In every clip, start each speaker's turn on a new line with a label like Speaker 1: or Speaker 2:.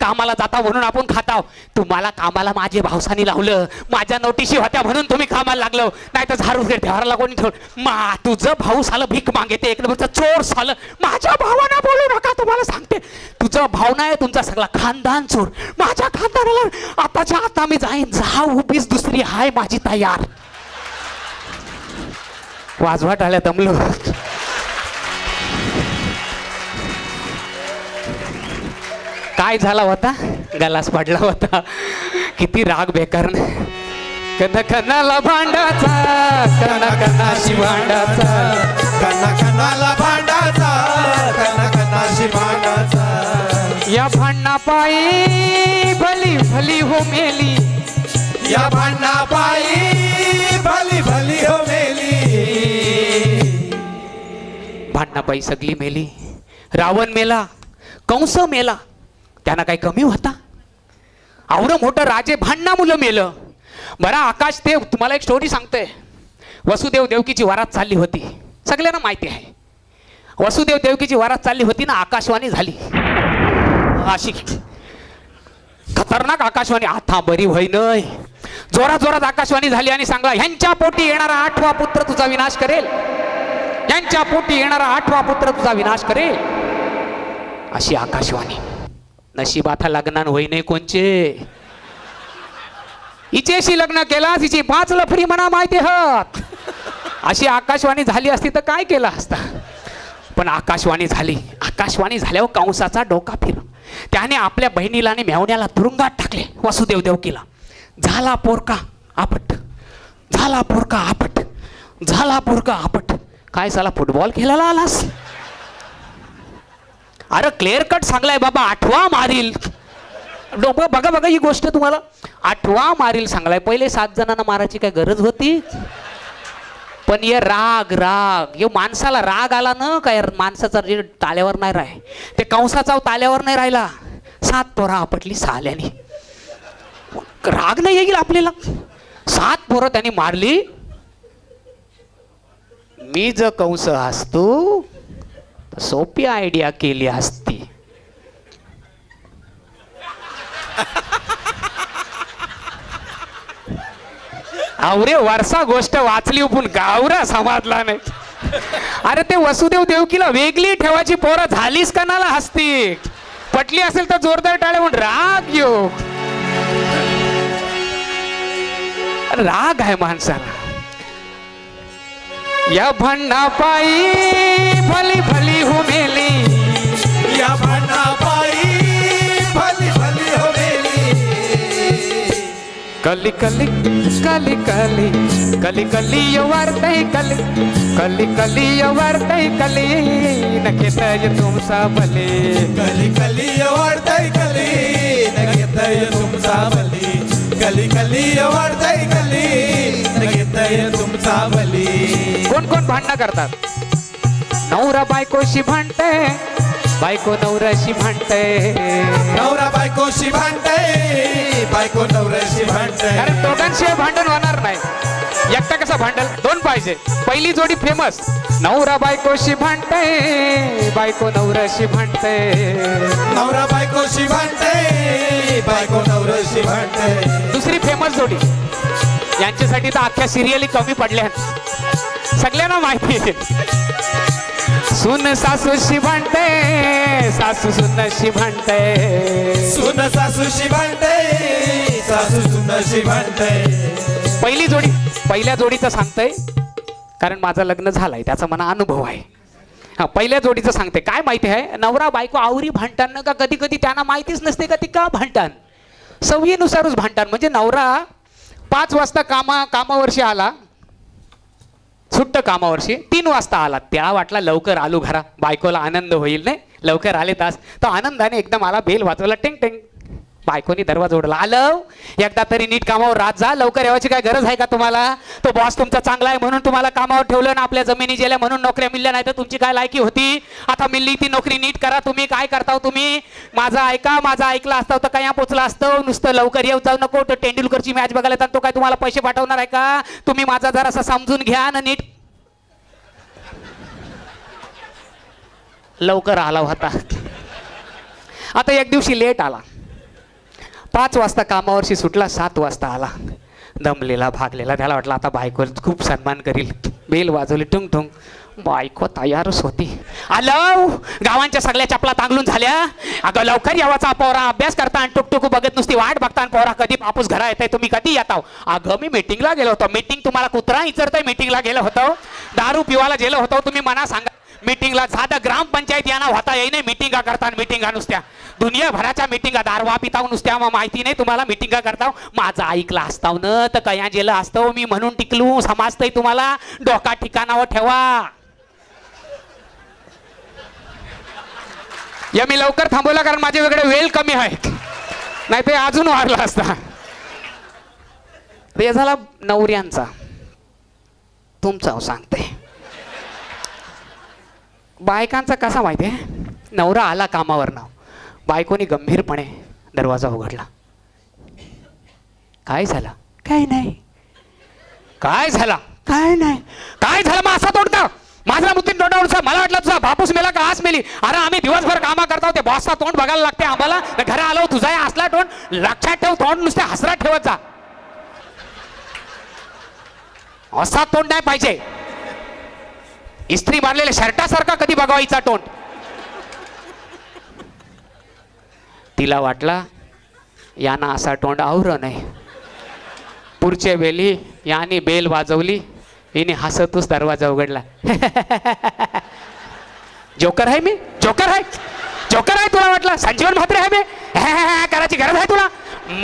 Speaker 1: कामाला जाता म्हणून आपण खाताव. तुम्हाला कामाला माझे भावसानी लावलं, माझ्या नोटीशी होत्या म्हणून तुम्ही कामाला लागलो, नाही तर झाडू ठेवायला कोणी ठेवलं. तुझं भाऊ सालं भीक मागेते, एक नंबरचं चोर सालं. माझ्या भावाला बोलू नका, तुम्हाला सांगते. तुझं भाव नाही, तुमचा सगळा खानदान चोर. माझ्या खानदानाला आताच्या आता मी जाईन. जा उभीच, दुसरी हाय माझी तयार. वाजवा टाळ्या दमलो. काय झाला होता, गलास पडला होता. किती राग बेकार. कना कनाला भांडाचा, कना कनाशी भांडाचा,
Speaker 2: कना कनाला भांडाचा, कना कनाशी भांडाचा.
Speaker 1: या भांडणा पायी भली भली हो मेली,
Speaker 2: या भांडणा पायी भली भली हो मेली.
Speaker 1: भांडणा पायी सगळी मेली. रावण मेला, कंस मेला, त्यांना काही कमी होता? आवडं मोठं राजे भांडणा मुलं मेलं. बरा आकाश देव, तुम्हाला एक स्टोरी सांगतोय. वसुदेव देवकीची वरात चालली होती, सगळ्यांना माहिती आहे. वसुदेव देवकीची वरात चालली होती ना, आकाशवाणी झाली. अशी खतरनाक आकाशवाणी. आता बरी होई नाही, जोरात जोरात आकाशवाणी झाली आणि सांगला, ह्यांच्या पोटी येणारा 8वा पुत्र तुझा विनाश करेल, यांच्या पोटी येणारा 8वा पुत्र तुझा विनाश करेल. अशी आकाशवाणी. नशिबाथा लग्नान होई नाही कोणचे. हिचेशी लग्न केलास, हिची 5 लफरी म्हणा माहिती हत. अशी आकाशवाणी झाली असती तर काय केलं असता. पण आकाशवाणी झाली. आकाशवाणी झाल्यावर कंसाचा डोका फिर. त्याने आपल्या बहिणीला आणि मेवण्याला तुरुंगात टाकले. वसुदेव देवकीला. झाला पोरका आपट, झाला पोरका आपट, झाला पोरका आपट. काय साला फुटबॉल खेळायला आलास? अरे क्लिअर कट सांगलाय बाबा, 8वा मारील. बघा बघा ही गोष्ट तुम्हाला. 8वा मारील सांगलाय. पहिले 7 जणांना मारायची काय गरज होती? पण ये राग राग, ये माणसाला राग आला ना काय, माणसाचा ताल्यावर नाही राह, ते कंसाचा ताल्यावर नाही राहिला. 7 पोरं आपटली साल्याने. राग नाही येईल आपल्याला. 7 पोरं त्यांनी मारली. मी जर कंस असतो सोपी आयडिया केली असती. आवरे वर्षा गोष्ट वाचली पण गावरा समाजला नाही. अरे ते वसुदेव देवकीला वेगळी ठेवायची पोरं झालीच कणाला हसती. पटली असेल तर जोरदार टाळे म्हणून राग येऊ. राग आहे माणसाला. या भांडणा पायी भली भली हो मेली,
Speaker 2: या भांडणा पायी भली भली हो मेली.
Speaker 1: कली कली कली कली कली कली वारतय कली कली कली वारतय कली नखेतय तुमचा भले.
Speaker 2: कली कली वाढतय कली नगेतय तुमचा भली. कली कली वाढतय कली नगेतय तुमचा भली.
Speaker 1: कोण कोण भांडणं करतात? नवरा बायकोशी भांडते, बायको नवऱ्याशी भांडते.
Speaker 2: नवरा बायकोशी भांडते, बायको नवऱ्याशी भांडते.
Speaker 1: कारण दोघांशिवाय भांडण होणार नाही. एकटा कसा भांडल? 2 पाहिजे. पहिली जोडी फेमस. नवरा बायकोशी भांडते, बायको नवऱ्याशी भांडते.
Speaker 2: नवरा बायकोशी भांडते, बायको नवऱ्याशी भांडते.
Speaker 1: दुसरी फेमस जोडी. यांच्यासाठी तर अख्ख्या सिरियली कमी पडल्या, सगळ्यांना माहिती आहे. सून सासूशी भांडते, सासू सुनाशी भांडते.
Speaker 2: सून सासूशी भांडते, सासू सुनाशी भांडते.
Speaker 1: पहिली जोडी. पहिल्या जोडीचं सांगतंय कारण माझं लग्न झालंय, त्याचा मला अनुभव आहे. हा, पहिल्या जोडीचं सांगते. काय माहिती आहे, नवरा बायको आवरी भांडताना का कधी कधी त्यांना माहितीच नसते का ती का भांडतात. सवयीनुसारच भांडतात. म्हणजे नवरा 5 वाजता कामावरशी आला, सुट्ट कामावरशी 3 वाजता आला. त्या वाटला लवकर आलो घरा, बायकोला आनंद होईल नाही, लवकर आले तास. तो आनंदाने एकदम आला, बेल वाजवला, टेंग टेंग. बायकोनी दरवाजा उडला. आलं, एकदा तरी नीट कामावर राहत जा, लवकर येवायची काय गरज आहे का तुम्हाला? तो बॉस तुमचा चांगला आहे म्हणून तुम्हाला कामावर ठेवलं ना, आपल्या जमिनी गेल्या म्हणून नोकऱ्या मिळल्या, नाही तर तुमची काय लायकी होती? आता मिळली ती नोकरी नीट करा. तुम्ही काय करता तुम्ही? माझं ऐका, माझं ऐकलं असतं तर काय पोचलं असतं. नुसतं लवकर येऊ जाऊ नको. तो तेंडुलकरची मॅच बघायला येतात, तो काय तुम्हाला पैसे पाठवणार आहे का? तुम्ही माझा जरासा समजून घ्या ना नीट. लवकर आला होता. आता एक दिवशी लेट आला. 5 वाजता कामावरशी सुटला, 7 वाजता आला, दमलेला भागलेला. त्याला वाटलं आता बायको खूप सन्मान करील. बेल वाजवली, टुंग टुंग. बायको तयारच होती. आलो, गावांच्या सगळ्या चपला तांगलून झाल्या. अगं लवकर यावाचा पोरा, अभ्यास करता आणि टुकटुकू बघत नुसती वाट बघता. पोरा कधी बापूस घरा येताय, तुम्ही कधी येताव? अगं मी मीटिंगला गेलो होतो. मीटिंग तुम्हाला कुत्रा इचरताय? मीटिंगला गेलो होतो, दारू पिवायला गेलो होतो. तुम्ही मना सांगा मीटिंगला साधं ग्रामपंचायत यांना होता येई नाही. मीटिंगा करता, मीटिंगा नुसत्या दुनियाभराच्या मीटिंगा, दारवा पिताव नुसत्या. मग माहिती नाही तुम्हाला मीटिंगा करताव? माझं ऐकलं असताव न तर कया जेलं असतं मी म्हणून टिकलू. समजतंय तुम्हाला? डोका ठिकाणावर ठेवा. या मी लवकर थांबवला कारण माझे वेगळे वेळ कमी आहे, नाही ते अजून वाढला असता. ते झाला नवऱ्यांचा. तुमचा सांगते बायकांचा कसा माहितीये? नवरा आला कामावर ना, बायकोनी गंभीरपणे दरवाजा उघडला. काय झालं? काय नाही. काय झाला? काय नाही. काय झालं? मग असा तोडता माझा मुद्दीन तोंडावर. मला वाटलं तुझा बापूस मेला का आज मेली. अरे आम्ही दिवसभर कामा करतो, ते बॉसचा तोंड बघायला लागते आम्हाला. घरा आलो तुझा असला तोंड. लक्षात ठेव, तोंड नुसते हसरा ठेवत जा. असा तोंड नाही पाहिजे. इस्त्री मारलेल्या शर्टासारखा कधी बघावायचा तोंड. तिला वाटला याना असा तोंड आवरण आहे. पुढच्या वेळी याने बेल वाजवली, हिने हसतच दरवाजा उघडला. जोकर आहे मी, जोकर आहे, जोकर आहे. तुला वाटलं संजीवन म्हात्रे आहे मी? करायची गरज आहे तुला?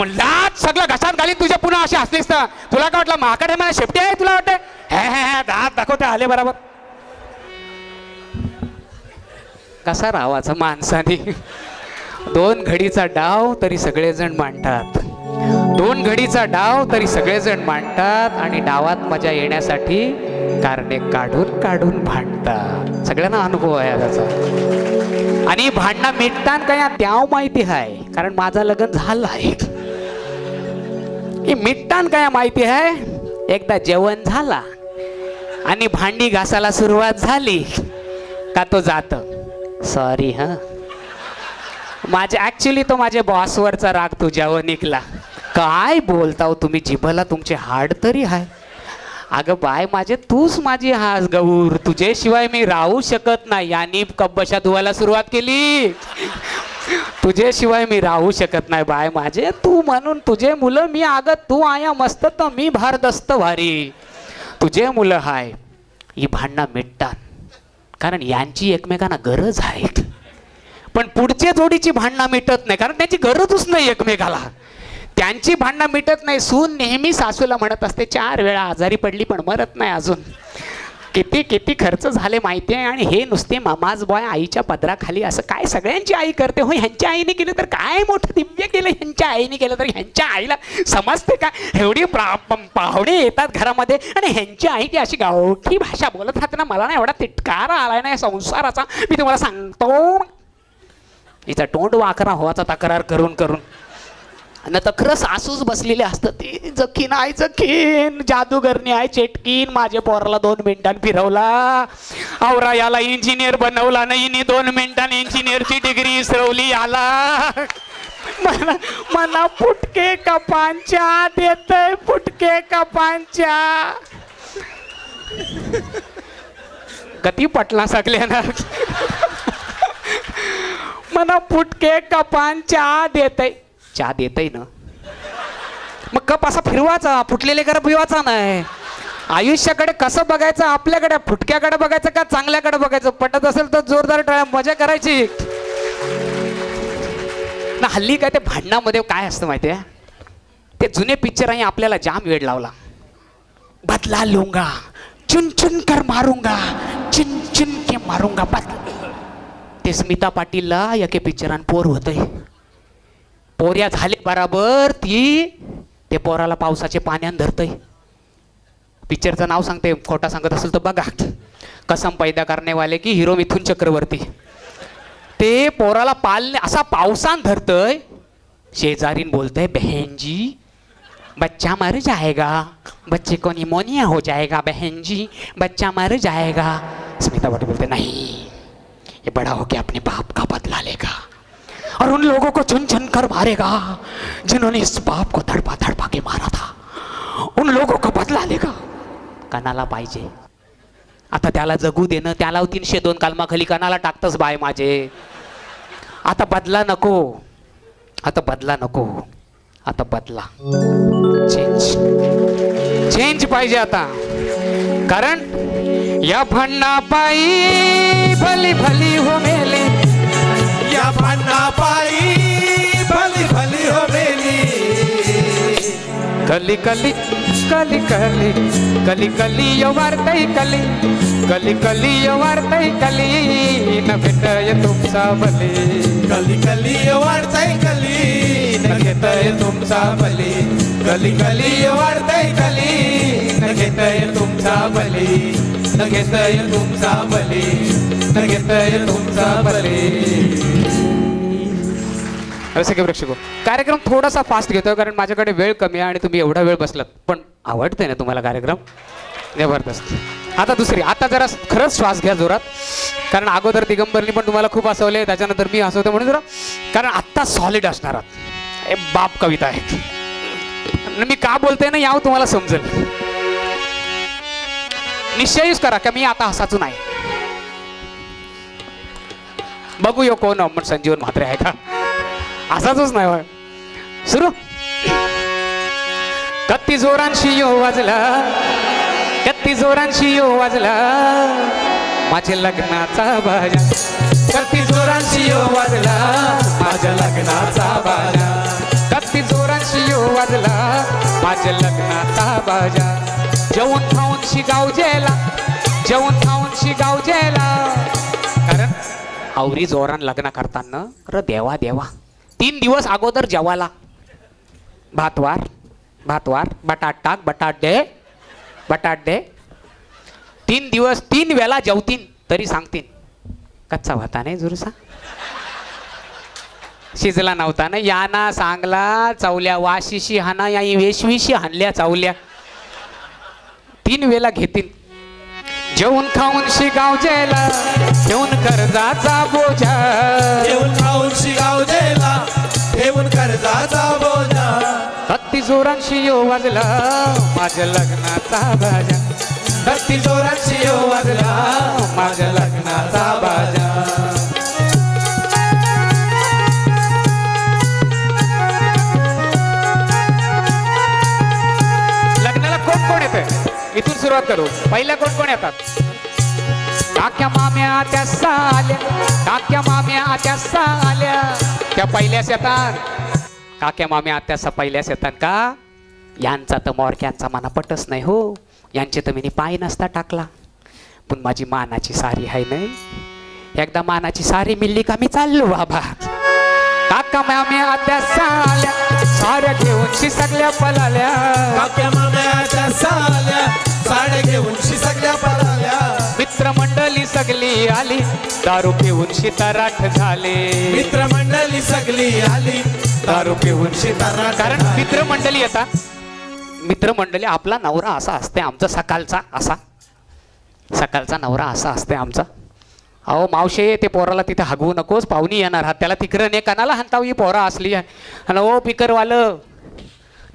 Speaker 1: लाच सगळं घशात घालीन तुझ्या पुन्हा अशी हसलीस तर. तुला काय वाटलं माकड आहे मला शेपटी आहे? तुला वाटतंय दात दाखवते आले बरोबर. कसा राहावाचा माणसाने? 2 घडीचा डाव तरी सगळेजण मांडतात. 2 घडीचा डाव तरी सगळेजण मांडतात आणि डावात मजा येण्यासाठी कारणे काढून काढून भांडतात. सगळ्यांना अनुभव आहे त्याचा. आणि भांडणं मिटतात का या त्याव माहिती आहे, कारण माझं लग्न झालं आहे. मिटतात का या माहिती आहे? एकदा जेवण झाला आणि भांडी घासायला सुरुवात झाली का तो जात. सॉरी हा, माझे ऍक्च्युली तो माझ्या बॉसवरचा राग तुझ्यावर निघला. काय बोलताव तुम्ही? जिभला तुमचे हाड तरी आहे. अगं बाय माझे, तूच माझी हास गौर, तुझ्याशिवाय मी राहू शकत नाही. यांनी कब्बशा धुवायला सुरुवात केली. तुझ्याशिवाय मी राहू शकत नाही बाय माझे, तू म्हणून तुझे मुलं मी. अगं तू आया मस्त तर मी भारदस्त भारी. तुझे मुलं हाय. ही भांडणं मिटतात कारण यांची एकमेकांना गरज आहे. पण पुढच्या जोडीची भांडणं मिटत नाही कारण त्यांची गरजच नाही एकमेकाला. त्यांची भांडणं मिटत नाही. सून नेहमी सासूला म्हणत असते 4 वेळा आजारी पडली पण मरत नाही अजून. किती किती खर्च झाले माहिती आहे. आणि हे नुसते मामाज बॉय आईच्या पदराखाली असं काय सगळ्यांची आई करते हो. ह्यांच्या आईने केलं तर काय मोठं दिव्य केलं, ह्यांच्या आईने केलं तर ह्यांच्या आईला समजते का? एवढी पाहुणे येतात घरामध्ये आणि ह्यांची आई ती अशी गावठी भाषा बोलत राहते ना. मला ना एवढा तिटकारा आलाय ना या संसाराचा, मी तुम्हाला सांगतो. हिचा तोंड वाकरा व्हायचा तक्रार करून करून. आणि तक्र सासूच बसलेले असतात. ती जखीन आहे, जखीन जादूगरणी आहे, चेटकीन. माझ्या पोराला 2 मिनिटांनी फिरवला. आवरा याला इंजिनियर बनवला नाही, 2 मिनिटांनी इंजिनियरची डिग्री इसरवली याला. मला फुटके कपांच्या देतय, फुटके कपांच्या. गती पटला सगळ्यांना. मला फुटके कपांच्या देतय. चहा देतय ना, मग कप असा फिरवायचा, फुटलेले कप पिवायचा नाही. आयुष्याकडे कसं बघायचं? आपल्याकडे फुटक्याकडे बघायचं का चांगल्याकडे बघायचं? पटत असेल तर जोरदार मजा करायची ना. हल्ली काय ते भांडणामध्ये काय असतं माहितीये? ते जुने पिक्चर आपल्याला जाम वेळ लावला. बदला लूंगा, चुन चुन कर मारूंगा, चुन चुन के मारूंगा. ते स्मिता पाटीलला एके पिक्चरान पोर होतंय. पोऱ्या झाले बराबर ती ते पोराला पावसाचे पाण्यान धरतय. पिक्चरचं नाव सांगते, खोटा सांगत असेल तर बघा. कसम पैदा करने वाले की हिरो मिथुन चक्रवर्ती. ते पोराला पालने असा पावसान धरतय. शेजारीन बोलतय बहन जी बच्चा मर जाएगा, बच्चे को निमोनिया हो जाएगा बहन जी, बच्चा मर जाएगा. स्मिता पाटील बोलते नहीं, ये बड़ा होके अपने बाप का बदला लेगा. और उन लोगों को चुन चुन कर मारेगा जिन्होंने इस बाप को धड़पा धड़पा के मारा था. उन लोगों को बदला लेगा. कणाला पाहिजे आता त्याला जगू देणं. त्याला 302 कलमाखाली कणाला टाकतच बाय माझे. आता बदला नको. आता बदला नको. आता बदला. चेंज पाहिजे आता. कारण या भांडणापायी भली भली हो मेली.
Speaker 2: या भांडणापायी भली भली हो मेली.
Speaker 1: कली कली कली कली कली कली वार्तय कली. कली कली वार्तय कली न भेटय तुमचा भली.
Speaker 2: कली कली वाढतय कली न घेतय तुमचा बली. कली कली वाढतय कली न घेतय तुमचा बली. न घेतय तुमचा बली. न घेतय तुमचा बली.
Speaker 1: असे की प्रेक्षको कार्यक्रम थोडासा फास्ट घेतोय कारण माझ्याकडे वेळ कमी आहे आणि तुम्ही एवढा वेळ बसलात. पण आवडतंय ना तुम्हाला कार्यक्रम. जबरदस्त. आता दुसरी. आता जरा खरंच श्वास घ्या जोरात. कारण अगोदर दिगंबरनी पण तुम्हाला खूप हसवले. त्याच्यानंतर मी हसवतो म्हणून जरा. कारण आत्ता सॉलिड असणार आहात. बाप कविता आहे. मी का बोलते ना यावं तुम्हाला समजेल. निश्चयच करा की मी आता हसायचो नाही. बघू यो कोण अमर संजीवन म्हात्रे आहे का. असाच नाही. सुरू. कत्ती जोरांशी यो वाजला. कत्ती जोरांशी यो वाजला माझ्या लग्नाचा बाजा.
Speaker 2: कत्ती जोरांशी यो वाजला माझ्या लग्नाचा बाजा.
Speaker 1: कत्ती जोरांशी यो वाजला माझ्या लग्नाचा बाजा. जेवून खाऊन शिगाव जेला. जेवून खाऊन शिगाव जेला. कारण आवरी जोरान लग्न करताना र देवा देवा 3 दिवस अगोदर जेवाला भातवार भातवार बटाट टाक बटाट दे बटाट दे. 3 दिवस 3 वेळा जेवतीन तरी सांगतीन कच्चा भाता नाही जुरसा शिजला नव्हता ना. याना सांगला चावल्या वाशीशी हाना या वेशवीशी हाणल्या चावल्या. 3 वेळा घेतीन. जेवून खाऊन शिगाव जेला. घेऊन कर्जाचा बोजा.
Speaker 2: जेवून खाऊन शिगाव जेला. ठेवून कर्जाचा बोजा.
Speaker 1: कत्ती जोरांशी यो वाजला माझ्या लग्नाचा बाजा.
Speaker 2: कत्ती जोरांशी यो वाजला माझ्या लग्नाचा बाजा.
Speaker 1: लग्नाला कोण कोण येतंय इथून सुरुवात करू. पहिल्या कोण कोण येतात. काक्या माम्या त्या साल्या. काक्या माम्या त्या साल्या त्या पहिल्याच येतात. काक्या माम्या त्या पहिल्याच येतात का. यांचा तर मोरक्यांचा मना पटच नाही हो. यांचे तर मी पाय नसता टाकला. पण माझी मानाची सारी आहे नाही. एकदा मानाची सारी मिळली का मी चाललो बाबा. काका माम्या त्या साल्या साऱ्या घेऊन सगळ्या पलाल्या.
Speaker 2: काक्या माम्याच्या साल्या साड्या घेऊन सगळ्या पळाल्या.
Speaker 1: मित्रमंडळी सगळी आली दारू पिऊन शिताराठ झाले.
Speaker 2: मित्रमंडळी सगळी आली दारू पिऊन शिताराठ.
Speaker 1: कारण मित्रमंडळी येतात. मित्रमंडळी आपला नवरा असा असते आमचा सकाळचा असा. सकाळचा नवरा असा असते आमचा. अहो मावशे ते पोराला तिथे हगवू नकोस पाहुणी येणार आहात. त्याला तिकडं ने कानाला हाणताव ही पोरा असली आहे. आणि ओ पिकरवालं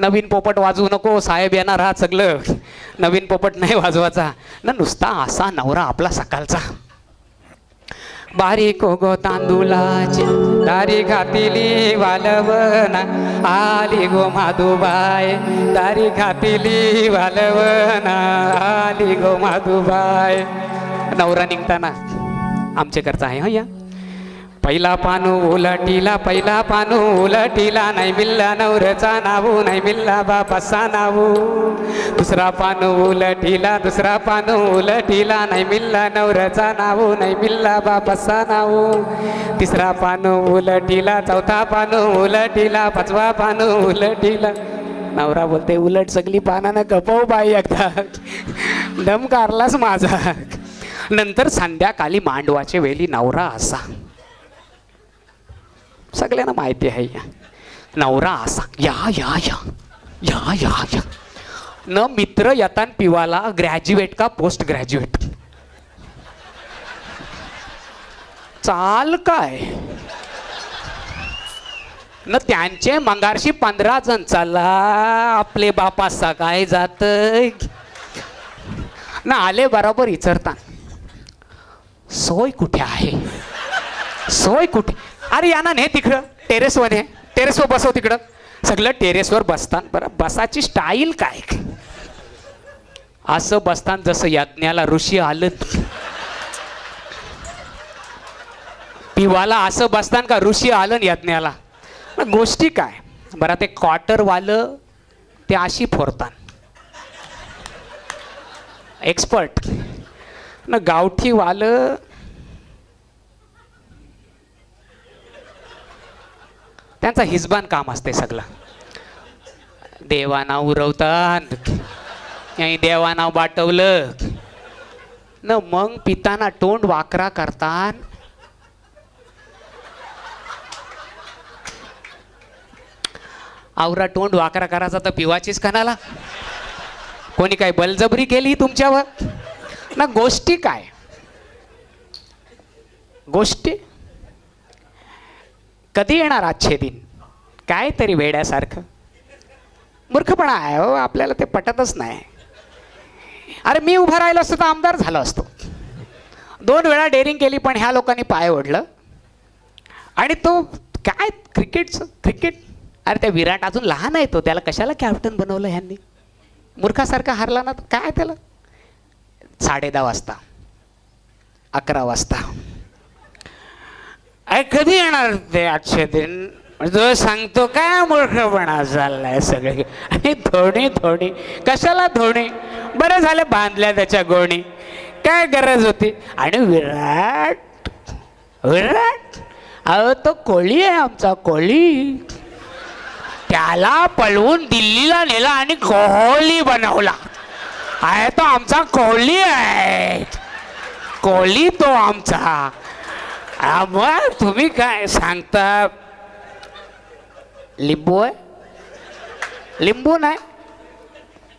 Speaker 1: नवीन पोपट वाजवू नको. साहेब येणार आहात सगळं. नवीन पोपट नाही वाजवायचा ना. नुसता असा नवरा आपला सकाळचा. बारीक गो तांदुळाची दारी घातिली वालवना. आली गो माधुबाई दारी घातिली वालवना. आली गो माधुबाई. नवरा निघताना आमचे घरचा आहे हा. या पहिला पानू उलटीला. पहिला पानू उलटीला नाही मिल्ला नवऱ्याचा नावू नाही मिल्ला बापाचा नावू. दुसरा पानू उलटीला. दुसरा पानू उलटीला नाही मिल्ला नवऱ्याचा नावू नाही मिल्ला बापाचा नावू. तिसरा पानू उलटीला. चौथा पानू उलटीला. 5वा पानू उलटीला. नवरा बोलते उलट सगळी पानानं कपव बाई एकदा. दम कारलाच माझा. नंतर संध्याकाळी मांडवाच्या वेळी नवरा असा. सगळ्यांना माहिती आहे नवरा असा. या या या या या या न मित्र येतात पिवाला. ग्रॅज्युएट का पोस्ट ग्रॅज्युएट. चाल काय न त्यांचे मंगारशी 15 जण. चला आपले बापा सकाळी जात ना, आले बरोबर विचारता सोय कुठे आहे, सोय कुठे. अरे या ना ने तिकडं टेरेसवर, ने टेरेसवर बसव तिकडं. सगळं टेरेसवर बसतान. बरं बसाची स्टाईल काय, असं बसतान जसं यज्ञाला ऋषी आलं. पिवाला असं बसतान का ऋषी आलं यज्ञाला. गोष्टी काय बरं. ते क्वार्टरवालं ते अशी फोरतान एक्सपर्ट न, गावठीवालं त्यांचा हिजबान काम असते सगळं. देवाना उरवतात, देवानाव बाटवलं न, मग पिताना तोंड वाकरा करतात. आवरा तोंड वाकरा करायचा तर पिवाचीच कणाला. कोणी काय बलजबरी केली तुमच्यावर ना. गोष्टी काय, गोष्टी कधी येणार आजचे दिन. काय तरी वेड्यासारखं मूर्खपणा आहे हो, आपल्याला ते पटतच नाही. अरे मी उभा राहिलो असतो तर आमदार झालो असतो. 2 वेळा डेअरिंग केली पण ह्या लोकांनी पाय ओढलं. आणि तो काय क्रिकेटचं क्रिकेट. अरे त्या विराट अजून लहान आहे तो, त्याला कशाला कॅप्टन बनवलं ह्यांनी. मूर्खासारखा हारला ना काय त्याला. 10:30 वाजता 11 वाजता अरे कधी येणार ते आजचे दिन. जो सांगतो काय मूर्खपणा चाललाय सगळे. आणि धोणी धोणी कशाला धोणी. बरं झालं बांधल्या त्याच्या गोणी, काय गरज होती. आणि विराट विराट अहो तो कोळी आहे आमचा, कोळी. त्याला पळवून दिल्लीला नेला आणि कोहली बनवला. आहे तो आमचा कोहली आहे, कोहली तो आमचा. मग तुम्ही काय सांगता. लिंबू आहे, लिंबू नाही.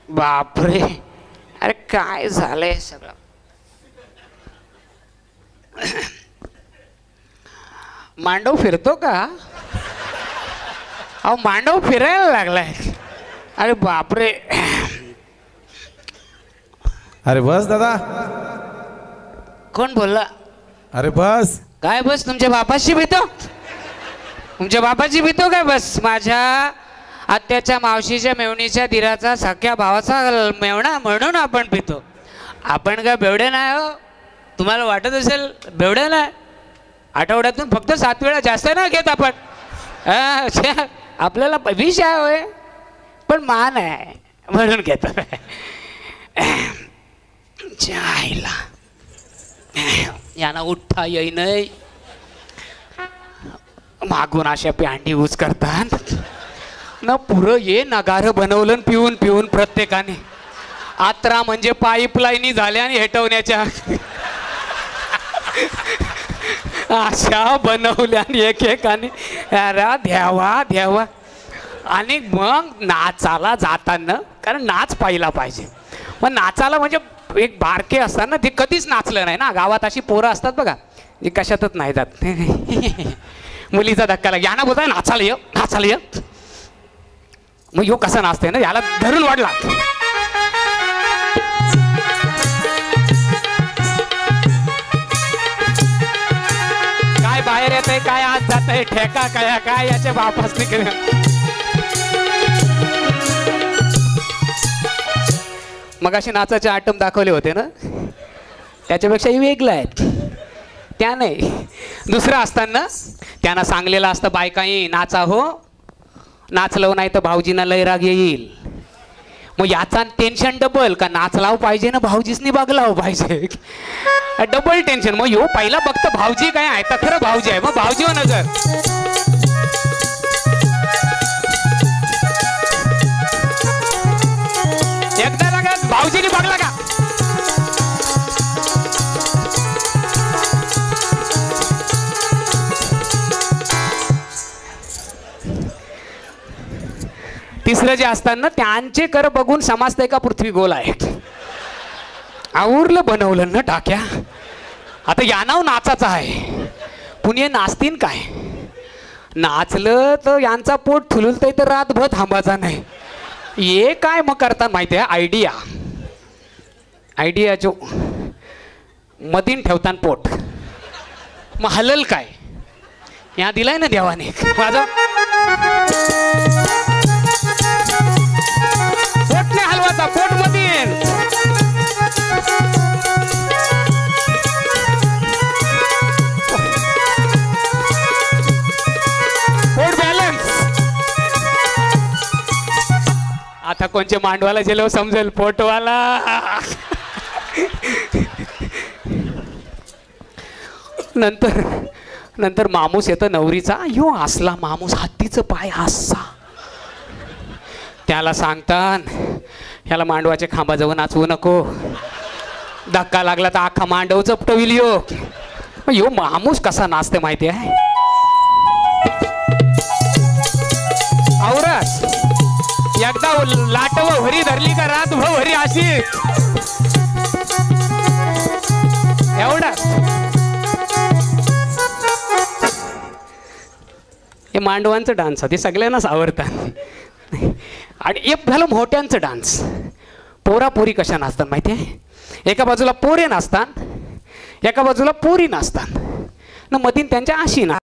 Speaker 1: बापरे अरे काय झालंय सगळं. मांडव फिरतो का. अहो मांडव फिरायला लागलाय. अरे बापरे.
Speaker 2: अरे बस दादा.
Speaker 1: कोण बोलला.
Speaker 2: अरे बस.
Speaker 1: काय बस तुमच्या बापाशी भीतो, तुमच्या बापाची भीतो काय. बस माझ्या आत्याच्या मावशीच्या मेवणीच्या दिराचा सख्या भावाचा मेवणा म्हणून आपण पितो. आपण काय बेवडे नाही हो. तुम्हाला वाटत असेल बेवडे नाही. आठवड्यातून फक्त 7 वेळा जास्त नाही घेत आपण. आपल्याला विष आहे होय पण मान आहे म्हणून घेतो. जायला यांना उठता येई नाही. मागून अशा प्यांडी यूज करतात न. पुरं ये नगारं बनवलं पिऊन पिऊन प्रत्येकाने. आत्रा म्हणजे पाईपलाईनी झाल्या आणि हेटवण्याच्या अशा बनवल्या एकेकाने. अरे द्यावा द्यावा. आणि मग नाचाला जाताना, कारण नाच पाहिला पाहिजे. मग नाचाला म्हणजे एक बारके असतात ना, ते कधीच नाचलं नाही ना. गावात अशी पोरं असतात बघा, जी कशातच नाही जात. मुलीचा धक्का लाग याना बोलताय नाचाला ये, नाचाला ये. मग यो कसा नाचते ना, याला धरून वाढला. काय बाहेर येत आहे, काय आत जात आहे, ठेका काय काय याच्या बापास निघेल. मग असे नाचाचे आयटम दाखवले होते ना, त्याच्यापेक्षाही वेगळं आहेत. त्या नाही दुसरं असताना त्यांना सांगलेलं असतं बायकाई नाचा हो, नाचलं नाही तर भाऊजींना लय राग येईल. मग याचा टेन्शन डबल का नाचलाव पाहिजे ना भाऊजीसनी बघलाव पाहिजे. Double tension. मग यो पहिला बघतं भाऊजी काय आहे तर खरं भाऊजी आहे. मग भाऊजी हो नजर एकदा लागा भाऊजीने बघला का. तिसरं जे असतात ना त्यांचे कर बघून समजतंय का पृथ्वी गोल आहे. आवरलं बनवलं ना टाक्या. आता या नाव नाचाचं आहे, पुणे नाचतीन काय. नाचलं तर यांचा पोट फुलतंय तर रातभर थांबायचा नाही. हे काय मग करतात माहिती आहे? आयडिया जो मधीन ठेवतान पोट मग हलल काय? या दिलाय ना देवाने माझा पोट नाही हलवाचा, पोट मधीन. पोट बॅलन्स. आता कोणचे मांडवाला गेलो समजेल पोटवाला. नंतर मामूस येतं नवरीचा. यो असला मामूस हत्तीचं पाय असा. त्याला सांगतान ह्याला मांडवाच्या खांबाजवळ नाचवू नको, धक्का लागला तर अख्खा मांडव चपटविल. यो मामूस कसा नाचते माहिती आहे? औरस एकदा लाटव भरी धरली का रात भरी अशी एवढा. हे मांडवांचं डान्स ते सगळ्यांनाच आवडतात. आणि एक झालं मोठ्यांचं डान्स. पोरापोरी कशा नाचतात माहिती आहे? एका बाजूला पोरे नाचतात, एका बाजूला पोरी नाचतात, न मधीन त्यांच्या आशी ना.